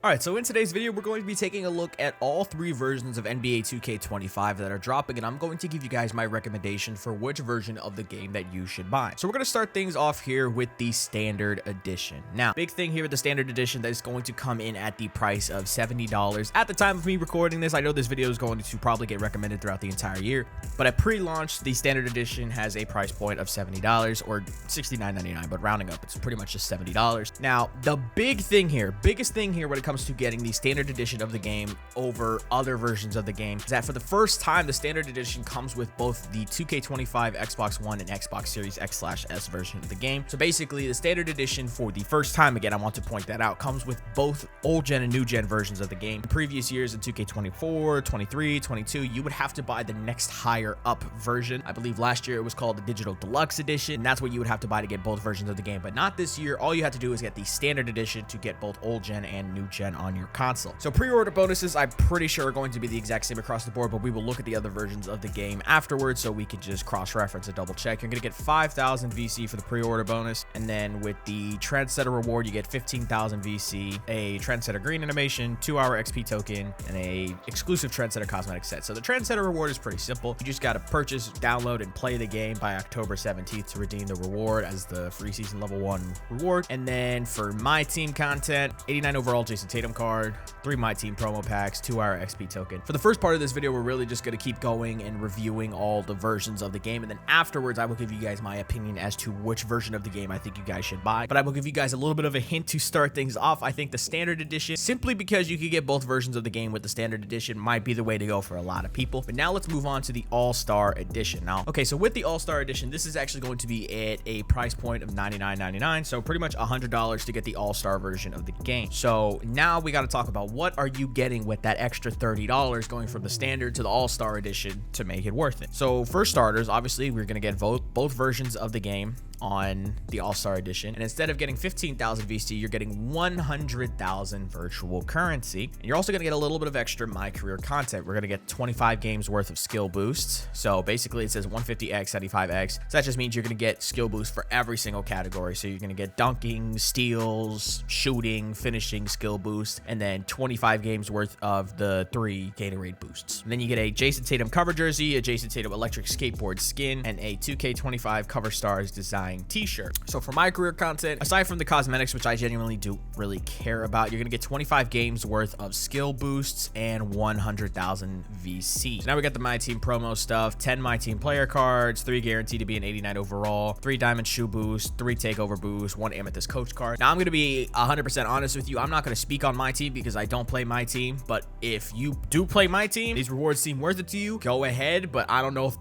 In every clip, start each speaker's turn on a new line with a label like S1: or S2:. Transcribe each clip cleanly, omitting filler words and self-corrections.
S1: Alright, so in today's video, we're going to be taking a look at all three versions of NBA 2K25 that are dropping, and I'm going to give you guys my recommendation for which version of the game that you should buy. So we're going to start things off here with the Standard Edition. Now, big thing here with the Standard Edition that is going to come in at the price of $70. At the time of me recording this, I know this video is going to probably get recommended throughout the entire year, but at pre-launch, the Standard Edition has a price point of $70 or $69.99, but rounding up, it's pretty much just $70. Now, the biggest thing here when it comes to getting the Standard Edition of the game over other versions of the game is that for the first time, the Standard Edition comes with both the 2K25 Xbox One and Xbox Series X/S version of the game. So basically, the Standard Edition for the first time, again, I want to point that out, comes with both old gen and new gen versions of the game. In previous years in 2K24, 23, 22, you would have to buy the next higher up version. I believe last year it was called the Digital Deluxe Edition, and that's what you would have to buy to get both versions of the game. But not this year. All you have to do is get the Standard Edition to get both old gen and new gen on your console. So pre-order bonuses, I'm pretty sure are going to be the exact same across the board, but we will look at the other versions of the game afterwards so we can just cross-reference and double check. You're going to get 5,000 VC for the pre-order bonus, and then with the Trendsetter reward, you get 15,000 VC, a Trendsetter green animation, 2-hour XP token, and a exclusive Trendsetter cosmetic set. So the Trendsetter reward is pretty simple. You just got to purchase, download, and play the game by October 17th to redeem the reward as the free season level 1 reward. And then for My Team content, 89 overall Jason Tatum card, 3 My Team promo packs, 2-hour XP token. For the first part of this video, we're really just going to keep going and reviewing all the versions of the game, and then afterwards I will give you guys my opinion as to which version of the game I think you guys should buy. But I will give you guys a little bit of a hint to start things off. I think the Standard Edition, simply because you could get both versions of the game with the Standard Edition, might be the way to go for a lot of people. But now let's move on to the All-Star Edition. Now, okay, so with the All-Star Edition, this is actually going to be at a price point of $99.99, so pretty much $100 to get the All-Star version of the game. So now we got to talk about what are you getting with that extra $30 going from the Standard to the All-Star Edition to make it worth it. So for starters, obviously we're going to get both versions of the game on the All-Star Edition, and instead of getting 15,000 VC, you're getting 100,000 virtual currency, and you're also going to get a little bit of extra My Career content. We're going to get 25 games worth of skill boosts. So basically it says 150x, 75x, so that just means you're going to get skill boosts for every single category. So you're going to get dunking, steals, shooting, finishing skill boost, and then 25 games worth of the 3 Gatorade boosts. And then you get a Jason Tatum cover jersey, a Jason Tatum electric skateboard skin, and a 2K25 cover stars design t-shirt. So for My Career content, aside from the cosmetics, which I genuinely do really care about, you're gonna get 25 games worth of skill boosts and 100,000 VC. So now we got the My Team promo stuff, 10 My Team player cards, 3 guaranteed to be an 89 overall, 3 diamond shoe boost, 3 takeover boost, 1 amethyst coach card. Now I'm gonna be 100% honest with you. I'm not gonna speak on My Team because I don't play My Team, but if you do play My Team, these rewards seem worth it to you, go ahead, but I don't know if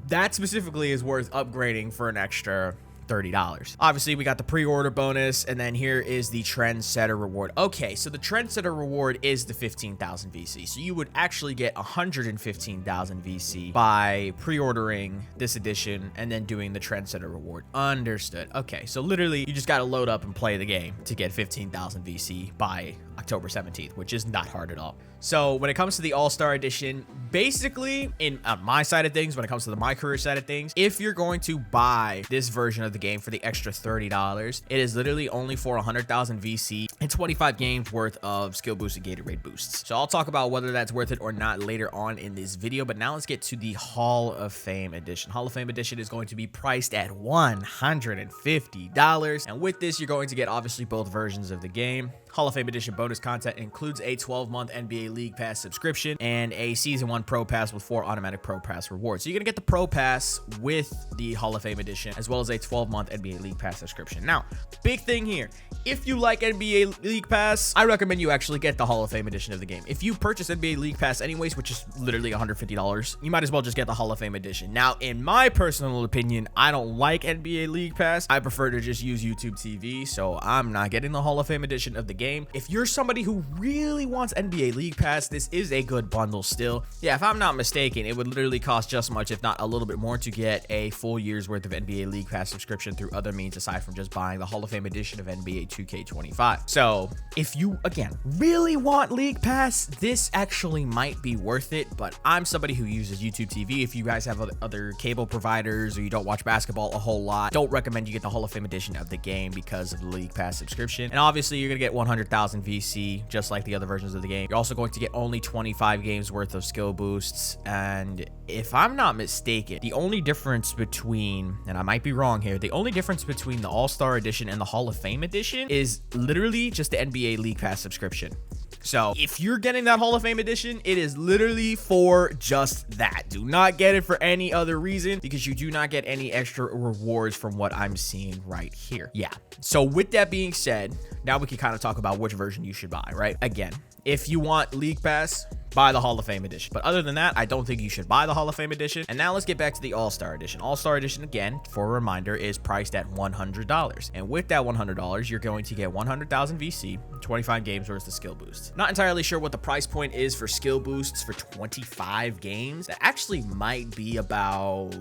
S1: that specifically is worth upgrading for an extra $30. Obviously, we got the pre-order bonus, and then here is the Trendsetter reward. Okay, so the Trendsetter reward is the 15,000 VC. So you would actually get 115,000 VC by pre-ordering this edition and then doing the Trendsetter reward. Understood. Okay, so literally, you just got to load up and play the game to get 15,000 VC by October 17th, which is not hard at all. So when it comes to the All-Star Edition, basically, on my side of things, when it comes to the My Career side of things, if you're going to buy this version of the game for the extra $30, it is literally only for 100,000 VC and 25 games worth of skill boost and Gatorade boosts. So I'll talk about whether that's worth it or not later on in this video, but now let's get to the Hall of Fame Edition. Hall of Fame Edition is going to be priced at $150, and with this, you're going to get obviously both versions of the game. Hall of Fame Edition bonus content includes a 12-month NBA League Pass subscription and a Season 1 Pro Pass with 4 automatic Pro Pass rewards. So you're going to get the Pro Pass with the Hall of Fame Edition, as well as a 12-month NBA League Pass subscription. Now, big thing here, if you like NBA League Pass, I recommend you actually get the Hall of Fame Edition of the game. If you purchase NBA League Pass anyways, which is literally $150, you might as well just get the Hall of Fame Edition. Now, in my personal opinion, I don't like NBA League Pass. I prefer to just use YouTube TV, so I'm not getting the Hall of Fame Edition of the game. If you're somebody who really wants NBA League Pass, this is a good bundle still. Yeah, if I'm not mistaken, it would literally cost just much, if not a little bit more, to get a full year's worth of NBA League Pass subscription through other means aside from just buying the Hall of Fame edition of NBA 2K25. So if you, again, really want League Pass, this actually might be worth it, but I'm somebody who uses YouTube TV. If you guys have other cable providers or you don't watch basketball a whole lot, don't recommend you get the Hall of Fame edition of the game because of the League Pass subscription. And obviously, you're going to get 100 400,000 VC, just like the other versions of the game. You're also going to get only 25 games worth of skill boosts. And if I'm not mistaken, the only difference between, and I might be wrong here, the only difference between the All-Star Edition and the Hall of Fame Edition is literally just the NBA League Pass subscription. So if you're getting that Hall of Fame edition, it is literally for just that. Do not get it for any other reason, because you do not get any extra rewards from what I'm seeing right here. Yeah. So with that being said, now we can kind of talk about which version you should buy, right? Again, if you want League Pass, buy the Hall of Fame edition. But other than that, I don't think you should buy the Hall of Fame edition. And now let's get back to the All-Star edition. All-Star edition, again, for a reminder, is priced at $100. And with that $100, you're going to get 100,000 VC, 25 games worth of skill boosts. Not entirely sure what the price point is for skill boosts for 25 games. That actually might be about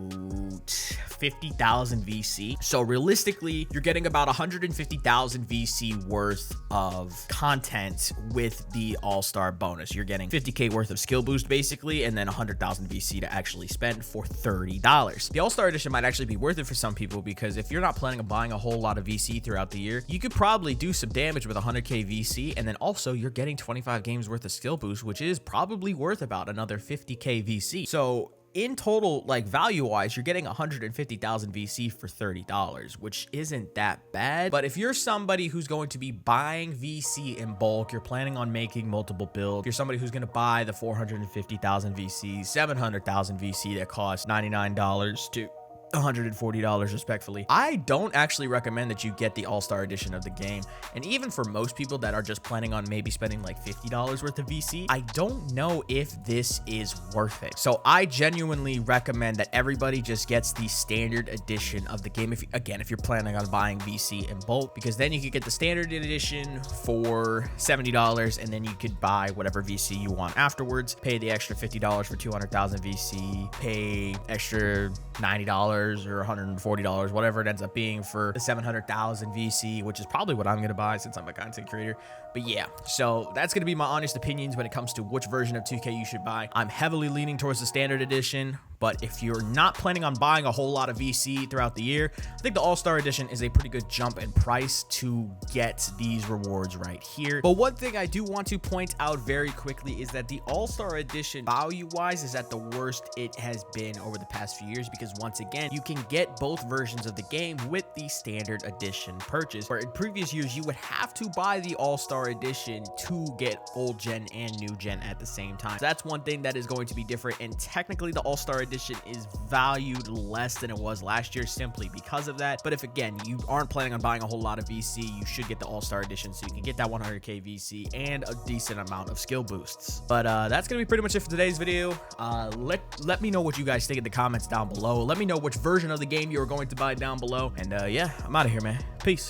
S1: 50,000 VC. So realistically, you're getting about 150,000 VC worth of content with the All-Star bonus. You're getting 50K worth of skill boost basically, and then 100,000 VC to actually spend for $30. The All-Star edition might actually be worth it for some people, because if you're not planning on buying a whole lot of VC throughout the year, you could probably do some damage with 100K VC, and then also you're getting 25 games worth of skill boost, which is probably worth about another 50K VC. So in total, like value-wise, you're getting 150,000 VC for $30, which isn't that bad. But if you're somebody who's going to be buying VC in bulk, you're planning on making multiple builds, you're somebody who's going to buy the 450,000 VC, 700,000 VC that costs $99 to $140 respectfully, I don't actually recommend that you get the All-Star edition of the game. And even for most people that are just planning on maybe spending like $50 worth of VC, I don't know if this is worth it. So I genuinely recommend that everybody just gets the standard edition of the game. If you're planning on buying VC in bulk, because then you could get the standard edition for $70, and then you could buy whatever VC you want afterwards, pay the extra $50 for 200,000 VC, pay extra $90 or $140, whatever it ends up being for the 700,000 VC, which is probably what I'm going to buy since I'm a content creator. But yeah, so that's going to be my honest opinions when it comes to which version of 2K you should buy. I'm heavily leaning towards the standard edition, but if you're not planning on buying a whole lot of VC throughout the year, I think the All-Star edition is a pretty good jump in price to get these rewards right here. But one thing I do want to point out very quickly is that the All-Star edition value-wise is at the worst it has been over the past few years, because once again, you can get both versions of the game with the standard edition purchase, where in previous years you would have to buy the All-Star edition to get old gen and new gen at the same time. So that's one thing that is going to be different, and technically the All-Star edition is valued less than it was last year simply because of that. But if again you aren't planning on buying a whole lot of VC, you should get the All-Star edition so you can get that 100K VC and a decent amount of skill boosts. But that's gonna be pretty much it for today's video. Let me know what you guys think in the comments down below. Let me know which version of the game you are going to buy down below, and yeah, I'm out of here, man. Peace.